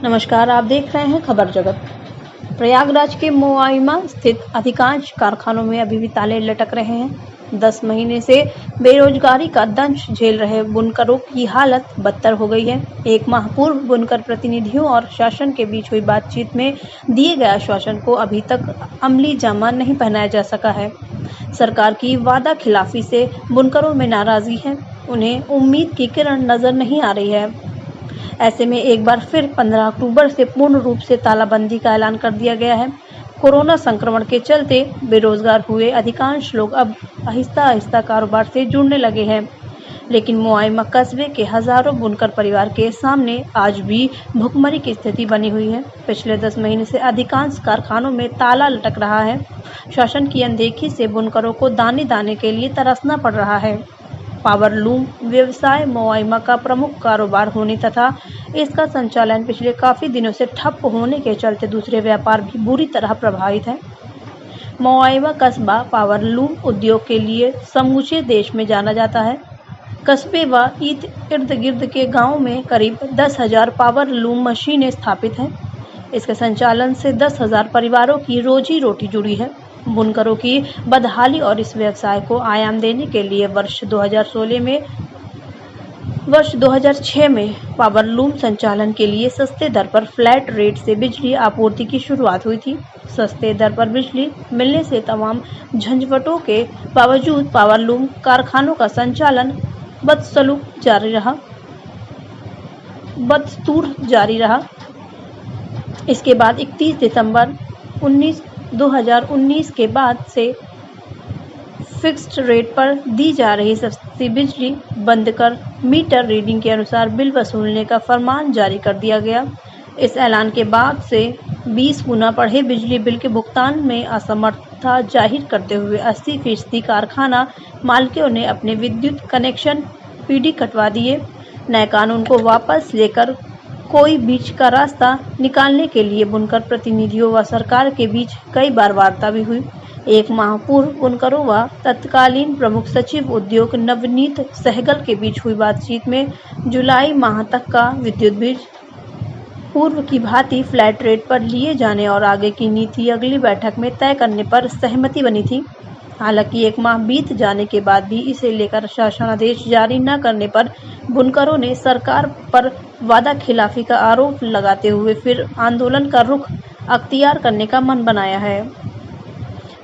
नमस्कार, आप देख रहे हैं खबर जगत। प्रयागराज के मोआइमा स्थित अधिकांश कारखानों में अभी भी ताले लटक रहे हैं। 10 महीने से बेरोजगारी का दंश झेल रहे बुनकरों की हालत बदतर हो गई है। एक माह पूर्व बुनकर प्रतिनिधियों और शासन के बीच हुई बातचीत में दिए गए आश्वासन को अभी तक अमली जामा नहीं पहनाया जा सका है। सरकार की वादा खिलाफी से बुनकरों में नाराजगी है। उन्हें उम्मीद की किरण नजर नहीं आ रही है। ऐसे में एक बार फिर 15 अक्टूबर से पूर्ण रूप से तालाबंदी का ऐलान कर दिया गया है। कोरोना संक्रमण के चलते बेरोजगार हुए अधिकांश लोग अब आहिस्ता-आहिस्ता कारोबार से जुड़ने लगे हैं, लेकिन मोआइमा कस्बे के हजारों बुनकर परिवार के सामने आज भी भुखमरी की स्थिति बनी हुई है। पिछले 10 महीने से अधिकांश कारखानों में ताला लटक रहा है। शासन की अनदेखी से बुनकरों को दाने-दाने के लिए तरसना पड़ रहा है। पावर लूम व्यवसाय मोआइमा का प्रमुख कारोबार होने तथा इसका संचालन पिछले काफी दिनों से ठप होने के चलते दूसरे व्यापार भी बुरी तरह प्रभावित है। मोआइमा कस्बा पावर लूम उद्योग के लिए समूचे देश में जाना जाता है। कस्बे व इर्द गिर्द के गांवों में करीब 10,000 पावर लूम मशीनें स्थापित हैं। इसके संचालन से 10,000 परिवारों की रोजी रोटी जुड़ी है। बुनकरों की बदहाली और इस व्यवसाय को आयाम देने के लिए वर्ष 2006 में पावर लूम संचालन के लिए सस्ते दर पर फ्लैट रेट से बिजली आपूर्ति की शुरुआत हुई थी। सस्ते दर पर बिजली मिलने से तमाम झंझटों के बावजूद पावर लूम कारखानों का संचालन बदस्तूर जारी रहा। इसके बाद 31 दिसंबर 2019 के बाद से फिक्स्ड रेट पर दी जा रही सस्ती बिजली बंद कर मीटर रीडिंग के अनुसार बिल वसूलने का फरमान जारी कर दिया गया। इस ऐलान के बाद से 20 गुना बढ़े बिजली बिल के भुगतान में असमर्थता जाहिर करते हुए 80% कारखाना मालिकों ने अपने विद्युत कनेक्शन पीडी कटवा दिए। नए कानून को वापस लेकर कोई बीच का रास्ता निकालने के लिए बुनकर प्रतिनिधियों व सरकार के बीच कई बार वार्ता भी हुई। एक माह पूर्व बुनकरों व तत्कालीन प्रमुख सचिव उद्योग नवनीत सहगल के बीच हुई बातचीत में जुलाई माह तक का विद्युत बिल पूर्व की भांति फ्लैट रेट पर लिए जाने और आगे की नीति अगली बैठक में तय करने पर सहमति बनी थी। हालांकि एक माह बीत जाने के बाद भी इसे लेकर शासनादेश जारी न करने पर बुनकरों ने सरकार पर वादा खिलाफी का आरोप लगाते हुए फिर आंदोलन का रुख अख्तियार करने का मन बनाया है।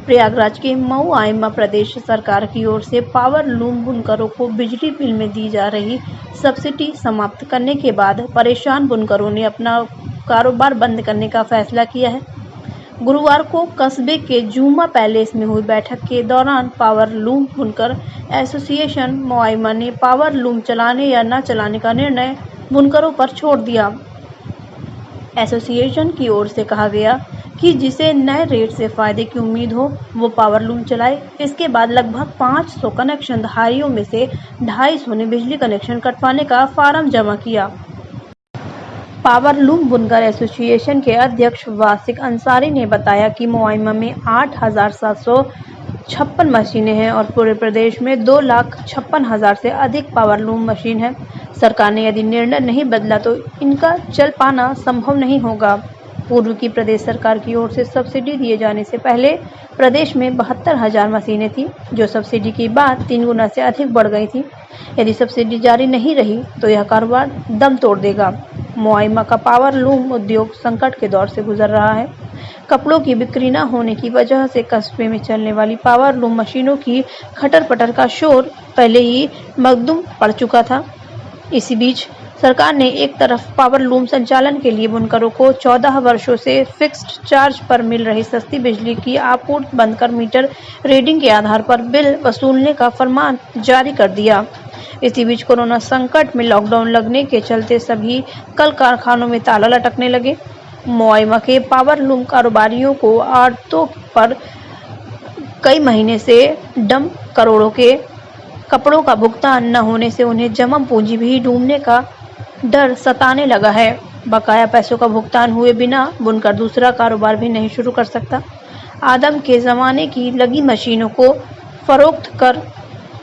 प्रयागराज के मोआइमा प्रदेश सरकार की ओर से पावर लूम बुनकरों को बिजली बिल में दी जा रही सब्सिडी समाप्त करने के बाद परेशान बुनकरों ने अपना कारोबार बंद करने का फैसला किया है। गुरुवार को कस्बे के जूमा पैलेस में हुई बैठक के दौरान पावर लूम बुनकर एसोसिएशन मोआइमा ने पावर लूम चलाने या न चलाने का निर्णय बुनकरों पर छोड़ दिया। एसोसिएशन की ओर से कहा गया कि जिसे नए रेट से फायदे की उम्मीद हो वो पावर लूम चलाए। इसके बाद लगभग 500 कनेक्शन धारियों में से 250 ने बिजली कनेक्शन कटवाने का फार्म जमा किया। पावर लूम बुनकर एसोसिएशन के अध्यक्ष वासिक अंसारी ने बताया कि मोआइमा में 8,756 मशीनें हैं और पूरे प्रदेश में 2,56,000 से अधिक पावर लूम मशीन है। सरकार ने यदि निर्णय नहीं बदला तो इनका चल पाना संभव नहीं होगा। पूर्व की प्रदेश सरकार की ओर से सब्सिडी दिए जाने से पहले प्रदेश में 72,000 मशीनें थी, जो सब्सिडी के बाद 3 गुना से अधिक बढ़ गई थी। यदि सब्सिडी जारी नहीं रही तो यह कारोबार दम तोड़ देगा। मोआइमा का पावर लूम उद्योग संकट के दौर से गुजर रहा है। कपड़ों की बिक्री न होने की वजह से कस्बे में चलने वाली पावर लूम मशीनों की खटर पटर का शोर पहले ही मखदूम पड़ चुका था। इसी बीच सरकार ने एक तरफ पावर लूम संचालन के लिए बुनकरों को 14 वर्षों से फिक्स्ड चार्ज पर मिल रही सस्ती बिजली की आपूर्ति बंद कर मीटर रीडिंग के आधार पर बिल वसूलने का फरमान जारी कर दिया। इसी बीच कोरोना संकट में लॉकडाउन लगने के चलते सभी कल कारखानों में ताला लटकने लगे। मोआइमा के पावर लूम कारोबारियों को आड़तों पर कई महीने से डम करोड़ों के कपड़ों का भुगतान न होने से उन्हें जमा पूंजी भी डूबने का डर सताने लगा है। बकाया पैसों का भुगतान हुए बिना बुनकर दूसरा कारोबार भी नहीं शुरू कर सकता। आदम के ज़माने की लगी मशीनों को फरोख्त कर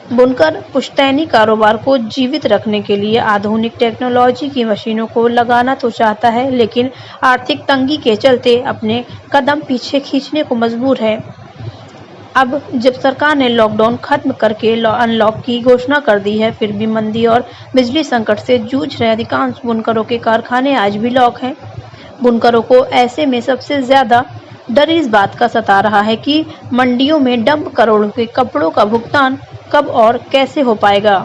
बुनकर पुश्तैनी कारोबार को जीवित रखने के लिए आधुनिक टेक्नोलॉजी की मशीनों को लगाना तो चाहता है, लेकिन आर्थिक तंगी के चलते अपने कदम पीछे खींचने को मजबूर है। अब जब सरकार ने लॉकडाउन खत्म करके अनलॉक की घोषणा कर दी है, फिर भी मंदी और बिजली संकट से जूझ रहे अधिकांश बुनकरों के कारखाने आज भी लॉक हैं। बुनकरों को ऐसे में सबसे ज्यादा डर इस बात का सता रहा है कि मंडियों में डंप करोड़ों के कपड़ों का भुगतान कब और कैसे हो पाएगा।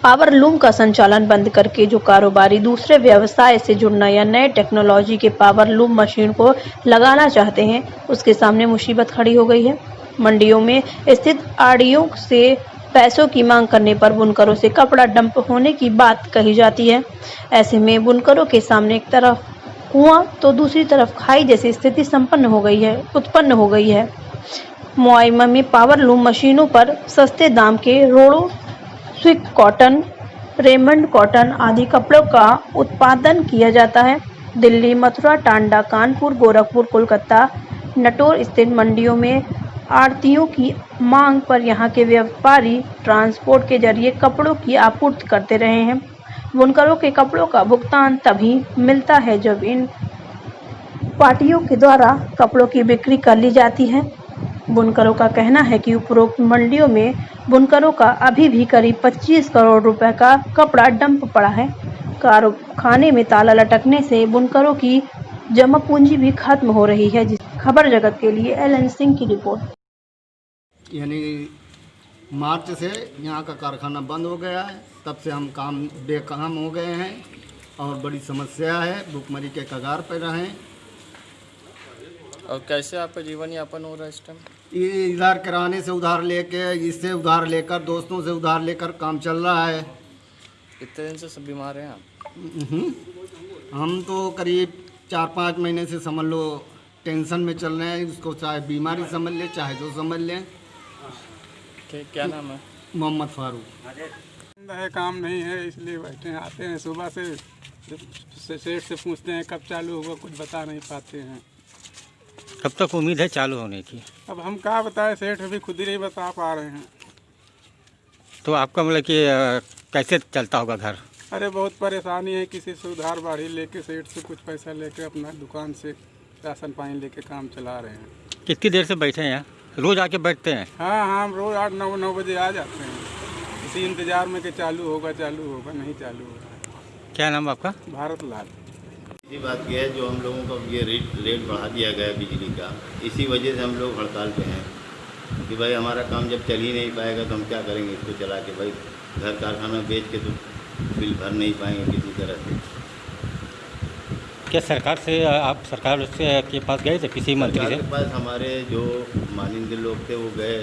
पावर लूम का संचालन बंद करके जो कारोबारी दूसरे व्यवसाय से जुड़ना या नए टेक्नोलॉजी के पावर लूम मशीन को लगाना चाहते हैं, उसके सामने मुसीबत खड़ी हो गई है। मंडियों में स्थित आड़ियों से पैसों की मांग करने पर बुनकरों से कपड़ा डंप होने की बात कही जाती है। ऐसे में बुनकरों के सामने एक तरफ कुआं तो दूसरी तरफ खाई जैसी स्थिति उत्पन्न हो गई है। मुआयना में पावर लूम मशीनों पर सस्ते दाम के रोड़ों, स्विक कॉटन, रेमंड कॉटन आदि कपड़ों का उत्पादन किया जाता है। दिल्ली, मथुरा, टांडा, कानपुर, गोरखपुर, कोलकाता, नटोर स्थित मंडियों में आड़तियों की मांग पर यहां के व्यापारी ट्रांसपोर्ट के जरिए कपड़ों की आपूर्ति करते रहे हैं। बुनकरों के कपड़ों का भुगतान तभी मिलता है जब इन पार्टियों के द्वारा कपड़ों की बिक्री कर ली जाती है। बुनकरों का कहना है कि उपरोक्त मंडियों में बुनकरों का अभी भी करीब 25 करोड़ रुपए का कपड़ा डंप पड़ा है। कारखाने में ताला लटकने से बुनकरों की जमा पूंजी भी खत्म हो रही है। खबर जगत के लिए एलन सिंह की रिपोर्ट। यानी मार्च से यहाँ का कारखाना बंद हो गया है, तब से हम बेकाम हो गए हैं और बड़ी समस्या है, भुखमरी के कगार पर रहे। और कैसे आपका जीवन यापन हो रहा है इस टाइम? ये इधर किराने से उधार लेके, इससे उधार लेकर, दोस्तों से उधार लेकर काम चल रहा है। कितने दिन से सब बीमार हैं आप? हम तो करीब 4-5 महीने से समझ लो टेंशन में चल रहे हैं। इसको चाहे बीमारी समझ ले, चाहे जो समझ लें। क्या नाम है? मोहम्मद फारूक। है, काम नहीं है इसलिए बैठे हैं। आते हैं सुबह से सेठ से पूछते हैं कब चालू होगा, कुछ बता नहीं पाते हैं। कब तक उम्मीद है चालू होने की? अब हम क्या बताएं, सेठ अभी खुद ही नहीं बता पा रहे हैं। तो आपका मतलब कि कैसे चलता होगा घर? अरे बहुत परेशानी है, किसी से उधार बाढ़ी लेके, सेठ से कुछ पैसा लेके अपना दुकान से राशन पानी लेके काम चला रहे हैं। कितनी देर से बैठे हैं यहाँ? रोज आके बैठते हैं? हाँ, हम रोज 8-9 बजे आ जाते हैं, इसी इंतजार में कि चालू होगा नहीं चालू होगा। क्या नाम आपका? भारत लाल। इसी बात की है जो हम लोगों का ये रेट बढ़ा दिया गया बिजली का, इसी वजह से हम लोग हड़ताल पे हैं कि भाई हमारा काम जब चल ही नहीं पाएगा तो हम क्या करेंगे इसको चला के। भाई घर कारखाना बेच के तो बिल भर नहीं पाएंगे किसी तरह से। क्या सरकार से के पास गए थे किसी मंत्री से? सरकार के पास हमारे जो माननीय लोग थे वो गए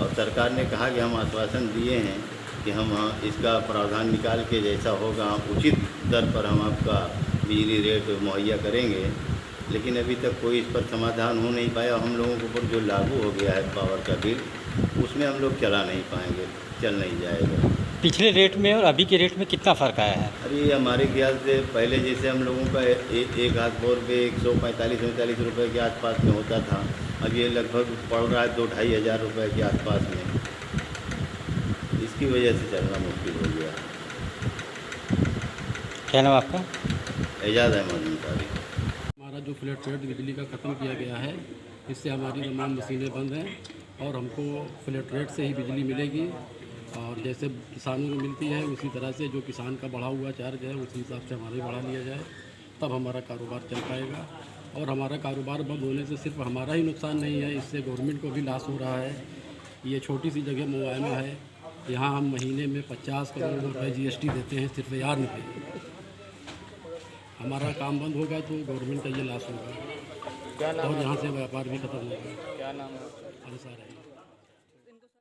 और सरकार ने कहा कि हम आश्वासन दिए हैं कि हम इसका प्रावधान निकाल के जैसा होगा उचित दर पर हम आपका बिजली रेट मुहैया करेंगे, लेकिन अभी तक कोई इस पर समाधान हो नहीं पाया। हम लोगों के ऊपर जो लागू हो गया है पावर का बिल, उसमें हम लोग चला नहीं पाएंगे, चल नहीं जाएगा। पिछले रेट में और अभी के रेट में कितना फ़र्क आया है? अरे हमारे ख्याल से पहले जैसे हम लोगों का एक हाथ बोर पे 145-140 रुपये के आसपास में होता था, अब ये लगभग पड़ रहा है 2-2.5 हज़ार रुपये के आसपास में। इसकी वजह से चलना मुश्किल हो गया। क्या नाम आपका? एजाज अहमद अंसारी। हमारा जो फ्लैट रेट बिजली का ख़त्म किया गया है, इससे हमारी तमाम मशीनें बंद हैं और हमको फ्लैट रेट से ही बिजली मिलेगी। और जैसे किसानों को मिलती है उसी तरह से जो किसान का बढ़ा हुआ चार्ज है उसी हिसाब से हमारे बढ़ा लिया जाए, तब हमारा कारोबार चल पाएगा। और हमारा कारोबार बंद होने से सिर्फ हमारा ही नुकसान नहीं है, इससे गवर्नमेंट को भी लॉस हो रहा है। ये छोटी सी जगह मुआयना है, यहाँ हम महीने में 50 करोड़ रुपये GST देते हैं सिर्फ यार्न पे। हमारा काम बंद होगा तो गवर्नमेंट का ये लॉस होगा और यहाँ से व्यापार भी खत्म होगा। क्या नाम है?